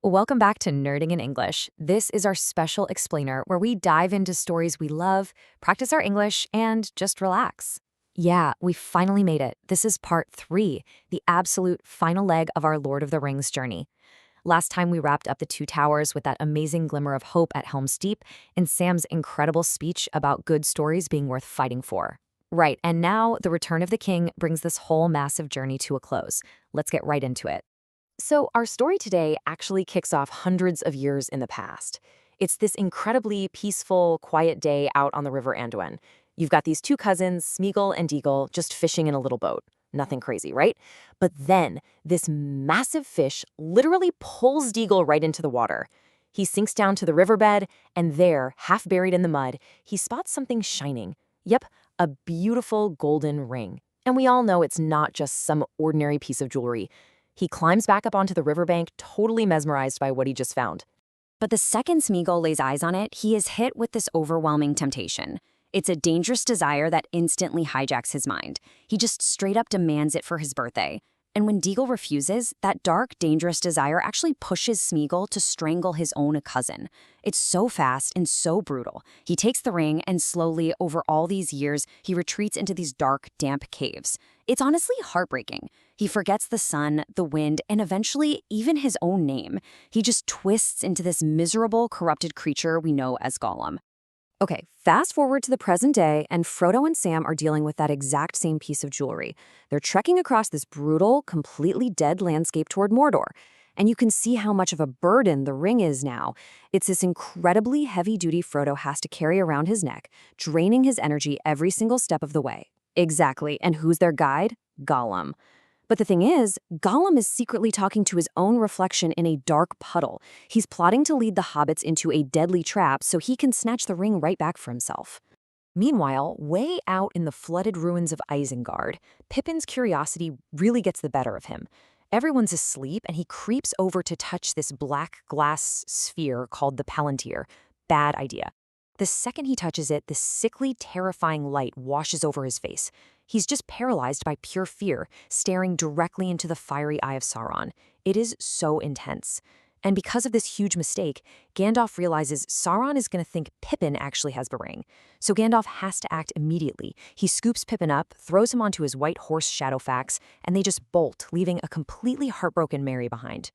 Welcome back to Nerding in English. This is our special explainer where we dive into stories we love, practice our English, and just relax. Yeah, we finally made it. This is part 3, the absolute final leg of our Lord of the Rings journey. Last time we wrapped up the Two Towers with that amazing glimmer of hope at Helm's Deep and Sam's incredible speech about good stories being worth fighting for. Right, and now the Return of the King brings this whole massive journey to a close. Let's get right into it. So, our story today actually kicks off hundreds of years in the past. It's this incredibly peaceful, quiet day out on the River Anduin. You've got these two cousins, Sméagol and Déagol, just fishing in a little boat. Nothing crazy, right? But then, this massive fish literally pulls Déagol right into the water. He sinks down to the riverbed, and there, half buried in the mud, he spots something shining. Yep, a beautiful golden ring. And we all know it's not just some ordinary piece of jewelry. He climbs back up onto the riverbank, totally mesmerized by what he just found. But the second Sméagol lays eyes on it, he is hit with this overwhelming temptation. It's a dangerous desire that instantly hijacks his mind. He just straight up demands it for his birthday. And when Déagol refuses, that dark, dangerous desire actually pushes Sméagol to strangle his own cousin. It's so fast and so brutal. He takes the ring and slowly, over all these years, he retreats into these dark, damp caves. It's honestly heartbreaking. He forgets the sun, the wind, and eventually even his own name. He just twists into this miserable, corrupted creature we know as Gollum. Okay, fast forward to the present day, and Frodo and Sam are dealing with that exact same piece of jewelry. They're trekking across this brutal, completely dead landscape toward Mordor. And you can see how much of a burden the ring is now. It's this incredibly heavy-duty Frodo has to carry around his neck, draining his energy every single step of the way. Exactly, and who's their guide? Gollum. But the thing is, Gollum is secretly talking to his own reflection in a dark puddle. He's plotting to lead the hobbits into a deadly trap so he can snatch the ring right back for himself. Meanwhile, way out in the flooded ruins of Isengard, Pippin's curiosity really gets the better of him. Everyone's asleep, and he creeps over to touch this black glass sphere called the Palantir. Bad idea. The second he touches it, this sickly, terrifying light washes over his face. He's just paralyzed by pure fear, staring directly into the fiery eye of Sauron. It is so intense. And because of this huge mistake, Gandalf realizes Sauron is going to think Pippin actually has the ring. So Gandalf has to act immediately. He scoops Pippin up, throws him onto his white horse Shadowfax, and they just bolt, leaving a completely heartbroken Merry behind.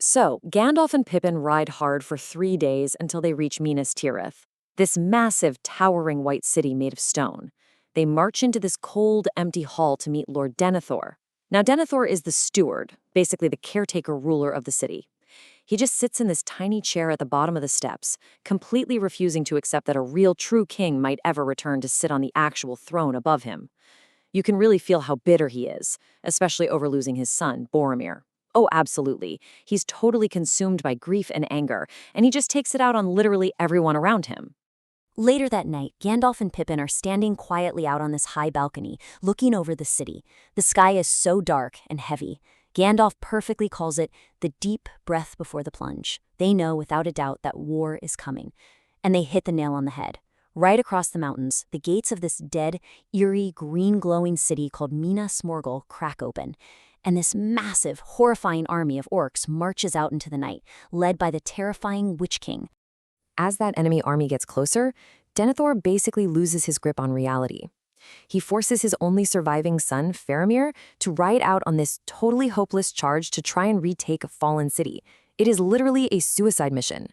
So, Gandalf and Pippin ride hard for 3 days until they reach Minas Tirith, this massive, towering white city made of stone. They march into this cold, empty hall to meet Lord Denethor. Now, Denethor is the steward, basically the caretaker ruler of the city. He just sits in this tiny chair at the bottom of the steps, completely refusing to accept that a real, true king might ever return to sit on the actual throne above him. You can really feel how bitter he is, especially over losing his son, Boromir. Oh, absolutely. He's totally consumed by grief and anger, and he just takes it out on literally everyone around him. Later that night, Gandalf and Pippin are standing quietly out on this high balcony, looking over the city. The sky is so dark and heavy. Gandalf perfectly calls it the deep breath before the plunge. They know without a doubt that war is coming. And they hit the nail on the head. Right across the mountains, the gates of this dead, eerie, green-glowing city called Minas Morgul crack open. And this massive, horrifying army of orcs marches out into the night, led by the terrifying Witch King. As that enemy army gets closer, Denethor basically loses his grip on reality. He forces his only surviving son, Faramir, to ride out on this totally hopeless charge to try and retake a fallen city. It is literally a suicide mission.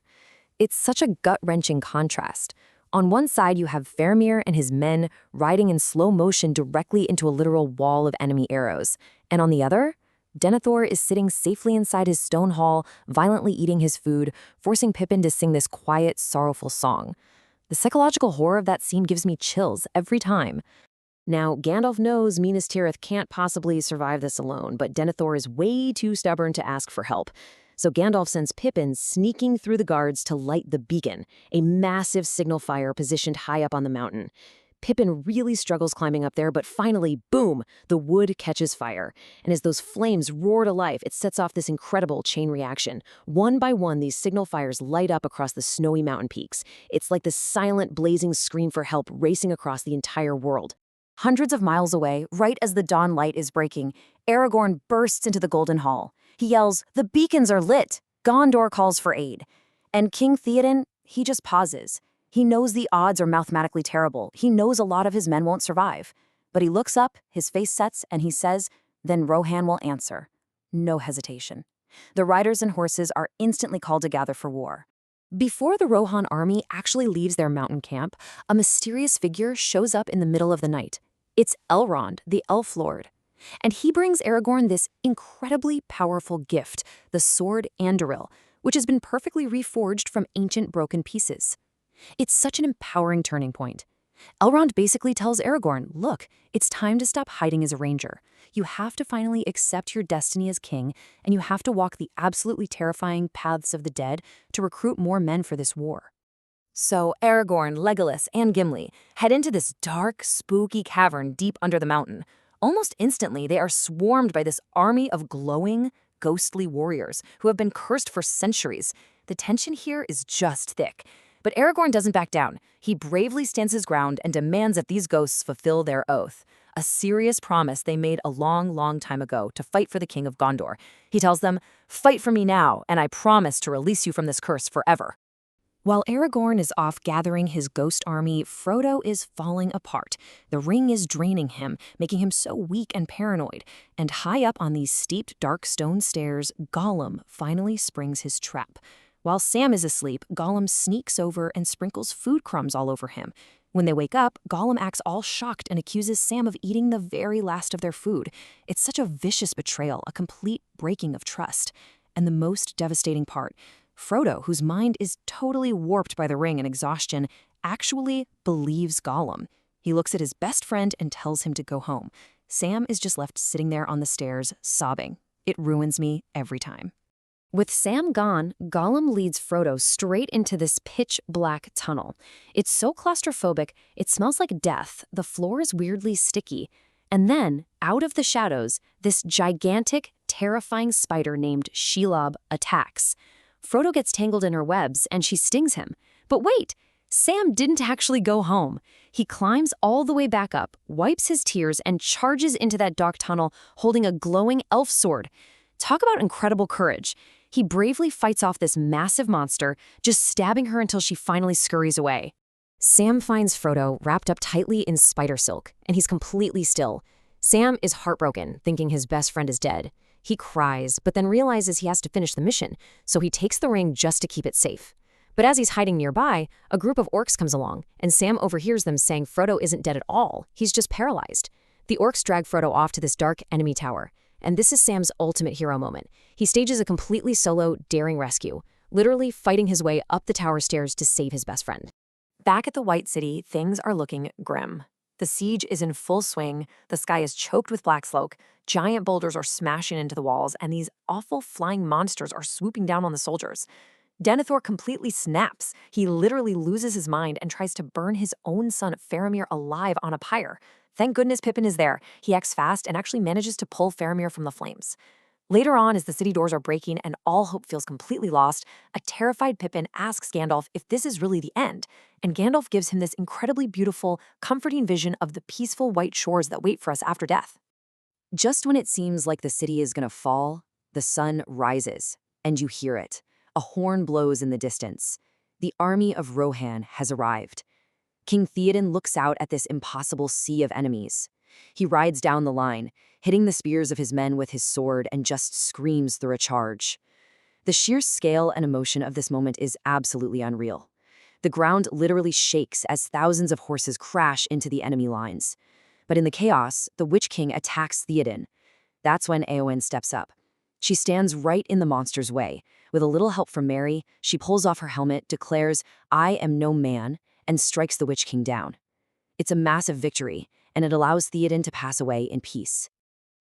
It's such a gut-wrenching contrast. On one side, you have Faramir and his men riding in slow motion directly into a literal wall of enemy arrows. And on the other, Denethor is sitting safely inside his stone hall, violently eating his food, forcing Pippin to sing this quiet, sorrowful song. The psychological horror of that scene gives me chills every time. Now, Gandalf knows Minas Tirith can't possibly survive this alone, but Denethor is way too stubborn to ask for help. So Gandalf sends Pippin sneaking through the guards to light the beacon, a massive signal fire positioned high up on the mountain. Pippin really struggles climbing up there, but finally, boom, the wood catches fire. And as those flames roar to life, it sets off this incredible chain reaction. One by one, these signal fires light up across the snowy mountain peaks. It's like this silent, blazing scream for help racing across the entire world. Hundreds of miles away, right as the dawn light is breaking, Aragorn bursts into the Golden Hall. He yells, "The beacons are lit!" Gondor calls for aid. And King Theoden, he just pauses. He knows the odds are mathematically terrible. He knows a lot of his men won't survive. But he looks up, his face sets, and he says, then Rohan will answer. No hesitation. The riders and horses are instantly called to gather for war. Before the Rohan army actually leaves their mountain camp, a mysterious figure shows up in the middle of the night. It's Elrond, the Elf Lord. And he brings Aragorn this incredibly powerful gift, the sword Anduril, which has been perfectly reforged from ancient broken pieces. It's such an empowering turning point. Elrond basically tells Aragorn, look, it's time to stop hiding as a ranger. You have to finally accept your destiny as king, and you have to walk the absolutely terrifying paths of the dead to recruit more men for this war. So Aragorn, Legolas, and Gimli head into this dark, spooky cavern deep under the mountain. Almost instantly, they are swarmed by this army of glowing, ghostly warriors who have been cursed for centuries. The tension here is just thick. But Aragorn doesn't back down. He bravely stands his ground and demands that these ghosts fulfill their oath, a serious promise they made a long, long time ago to fight for the king of Gondor. He tells them, fight for me now, and I promise to release you from this curse forever. While Aragorn is off gathering his ghost army, Frodo is falling apart. The ring is draining him, making him so weak and paranoid. And high up on these steep, dark stone stairs, Gollum finally springs his trap. While Sam is asleep, Gollum sneaks over and sprinkles food crumbs all over him. When they wake up, Gollum acts all shocked and accuses Sam of eating the very last of their food. It's such a vicious betrayal, a complete breaking of trust. And the most devastating part, Frodo, whose mind is totally warped by the ring and exhaustion, actually believes Gollum. He looks at his best friend and tells him to go home. Sam is just left sitting there on the stairs, sobbing. It ruins me every time. With Sam gone, Gollum leads Frodo straight into this pitch-black tunnel. It's so claustrophobic, it smells like death, the floor is weirdly sticky. And then, out of the shadows, this gigantic, terrifying spider named Shelob attacks. Frodo gets tangled in her webs, and she stings him. But wait! Sam didn't actually go home. He climbs all the way back up, wipes his tears, and charges into that dark tunnel holding a glowing elf sword. Talk about incredible courage. He bravely fights off this massive monster, just stabbing her until she finally scurries away. Sam finds Frodo wrapped up tightly in spider silk, and he's completely still. Sam is heartbroken, thinking his best friend is dead. He cries, but then realizes he has to finish the mission, so he takes the ring just to keep it safe. But as he's hiding nearby, a group of orcs comes along, and Sam overhears them saying Frodo isn't dead at all, he's just paralyzed. The orcs drag Frodo off to this dark enemy tower. And this is Sam's ultimate hero moment. He stages a completely solo, daring rescue, literally fighting his way up the tower stairs to save his best friend. Back at the White City, things are looking grim. The siege is in full swing, the sky is choked with black smoke, giant boulders are smashing into the walls, and these awful flying monsters are swooping down on the soldiers. Denethor completely snaps. He literally loses his mind and tries to burn his own son Faramir alive on a pyre. Thank goodness Pippin is there. He acts fast and actually manages to pull Faramir from the flames. Later on, as the city doors are breaking and all hope feels completely lost, a terrified Pippin asks Gandalf if this is really the end, and Gandalf gives him this incredibly beautiful, comforting vision of the peaceful white shores that wait for us after death. Just when it seems like the city is going to fall, the sun rises, and you hear it. A horn blows in the distance. The army of Rohan has arrived. King Theoden looks out at this impossible sea of enemies. He rides down the line, hitting the spears of his men with his sword and just screams through a charge. The sheer scale and emotion of this moment is absolutely unreal. The ground literally shakes as thousands of horses crash into the enemy lines. But in the chaos, the Witch King attacks Theoden. That's when Éowyn steps up. She stands right in the monster's way. With a little help from Merry, she pulls off her helmet, declares, "I am no man," and strikes the Witch King down. It's a massive victory, and it allows Theoden to pass away in peace.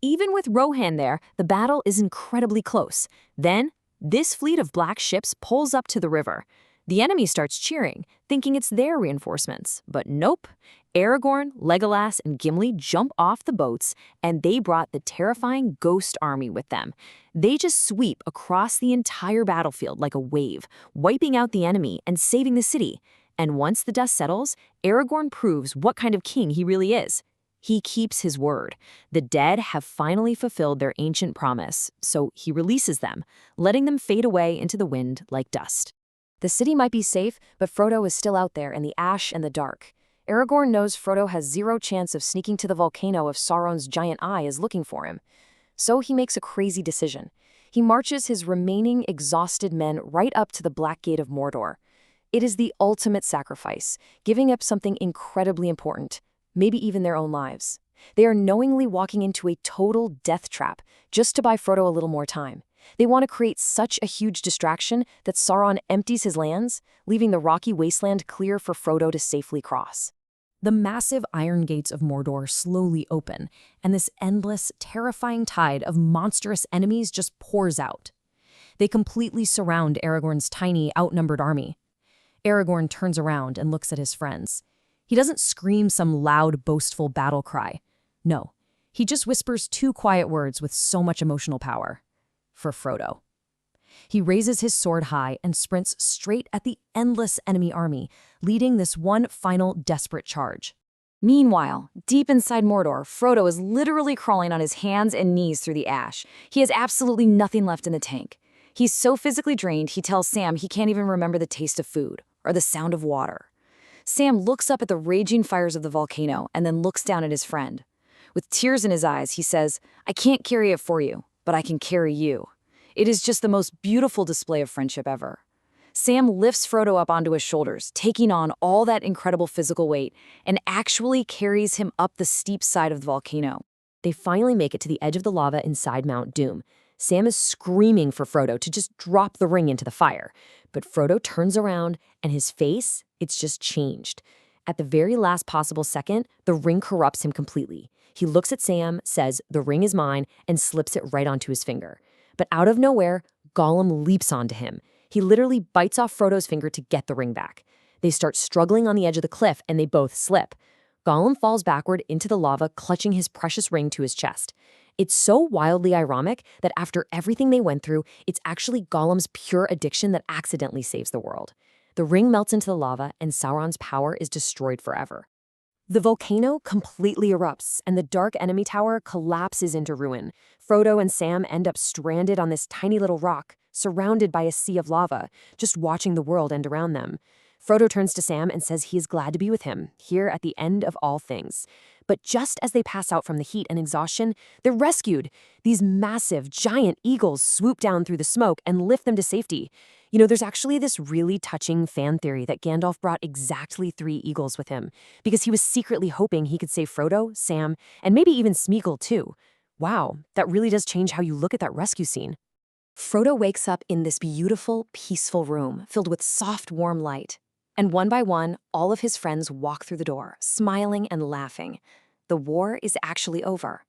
Even with Rohan there, the battle is incredibly close. Then, this fleet of black ships pulls up to the river. The enemy starts cheering, thinking it's their reinforcements. But nope. Aragorn, Legolas, and Gimli jump off the boats, and they brought the terrifying ghost army with them. They just sweep across the entire battlefield like a wave, wiping out the enemy and saving the city. And once the dust settles, Aragorn proves what kind of king he really is. He keeps his word. The dead have finally fulfilled their ancient promise, so he releases them, letting them fade away into the wind like dust. The city might be safe, but Frodo is still out there in the ash and the dark. Aragorn knows Frodo has zero chance of sneaking to the volcano if Sauron's giant eye is looking for him. So he makes a crazy decision. He marches his remaining exhausted men right up to the Black Gate of Mordor. It is the ultimate sacrifice, giving up something incredibly important, maybe even their own lives. They are knowingly walking into a total death trap just to buy Frodo a little more time. They want to create such a huge distraction that Sauron empties his lands, leaving the rocky wasteland clear for Frodo to safely cross. The massive iron gates of Mordor slowly open, and this endless, terrifying tide of monstrous enemies just pours out. They completely surround Aragorn's tiny, outnumbered army. Aragorn turns around and looks at his friends. He doesn't scream some loud, boastful battle cry. No, he just whispers two quiet words with so much emotional power. For Frodo. He raises his sword high and sprints straight at the endless enemy army, leading this one final desperate charge. Meanwhile, deep inside Mordor, Frodo is literally crawling on his hands and knees through the ash. He has absolutely nothing left in the tank. He's so physically drained, he tells Sam he can't even remember the taste of food or the sound of water. Sam looks up at the raging fires of the volcano and then looks down at his friend. With tears in his eyes, he says, "I can't carry it for you, but I can carry you." It is just the most beautiful display of friendship ever. Sam lifts Frodo up onto his shoulders, taking on all that incredible physical weight, and actually carries him up the steep side of the volcano. They finally make it to the edge of the lava inside Mount Doom. Sam is screaming for Frodo to just drop the ring into the fire, but Frodo turns around and his face, it's just changed. At the very last possible second, the ring corrupts him completely. He looks at Sam, says, "The ring is mine," and slips it right onto his finger. But out of nowhere, Gollum leaps onto him. He literally bites off Frodo's finger to get the ring back. They start struggling on the edge of the cliff, and they both slip. Gollum falls backward into the lava, clutching his precious ring to his chest. It's so wildly ironic that after everything they went through, it's actually Gollum's pure addiction that accidentally saves the world. The ring melts into the lava, and Sauron's power is destroyed forever. The volcano completely erupts, and the dark enemy tower collapses into ruin. Frodo and Sam end up stranded on this tiny little rock, surrounded by a sea of lava, just watching the world end around them. Frodo turns to Sam and says he is glad to be with him, here at the end of all things. But just as they pass out from the heat and exhaustion, they're rescued. These massive, giant eagles swoop down through the smoke and lift them to safety. You know, there's actually this really touching fan theory that Gandalf brought exactly 3 eagles with him, because he was secretly hoping he could save Frodo, Sam, and maybe even Sméagol too. Wow, that really does change how you look at that rescue scene. Frodo wakes up in this beautiful, peaceful room filled with soft, warm light. And one by one, all of his friends walk through the door, smiling and laughing. The war is actually over.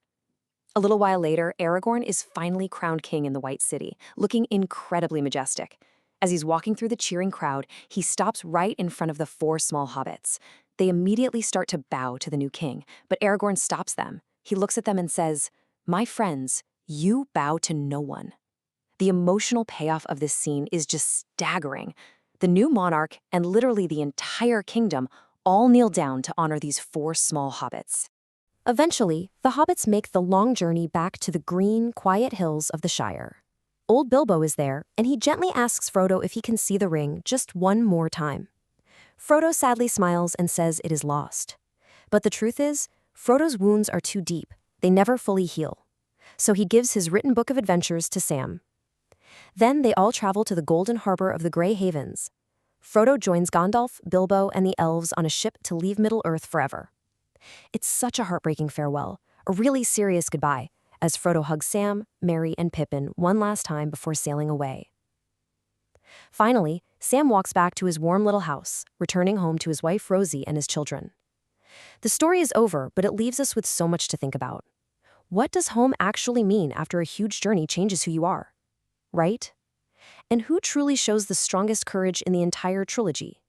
A little while later, Aragorn is finally crowned king in the White City, looking incredibly majestic. As he's walking through the cheering crowd, he stops right in front of the 4 small hobbits. They immediately start to bow to the new king, but Aragorn stops them. He looks at them and says, "My friends, you bow to no one." The emotional payoff of this scene is just staggering. The new monarch and literally the entire kingdom all kneel down to honor these 4 small hobbits. Eventually, the hobbits make the long journey back to the green, quiet hills of the Shire. Old Bilbo is there, and he gently asks Frodo if he can see the ring just one more time. Frodo sadly smiles and says it is lost. But the truth is, Frodo's wounds are too deep. They never fully heal. So he gives his written book of adventures to Sam. Then they all travel to the golden harbor of the Grey Havens. Frodo joins Gandalf, Bilbo, and the elves on a ship to leave Middle-earth forever. It's such a heartbreaking farewell, a really serious goodbye, as Frodo hugs Sam, Merry, and Pippin one last time before sailing away. Finally, Sam walks back to his warm little house, returning home to his wife Rosie and his children. The story is over, but it leaves us with so much to think about. What does home actually mean after a huge journey changes who you are? Right? And who truly shows the strongest courage in the entire trilogy?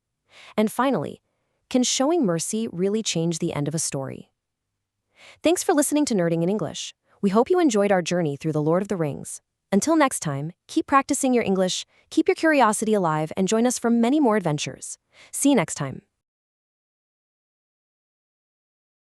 And finally, can showing mercy really change the end of a story? Thanks for listening to Nerding in English. We hope you enjoyed our journey through The Lord of the Rings. Until next time, keep practicing your English, keep your curiosity alive, and join us for many more adventures. See you next time.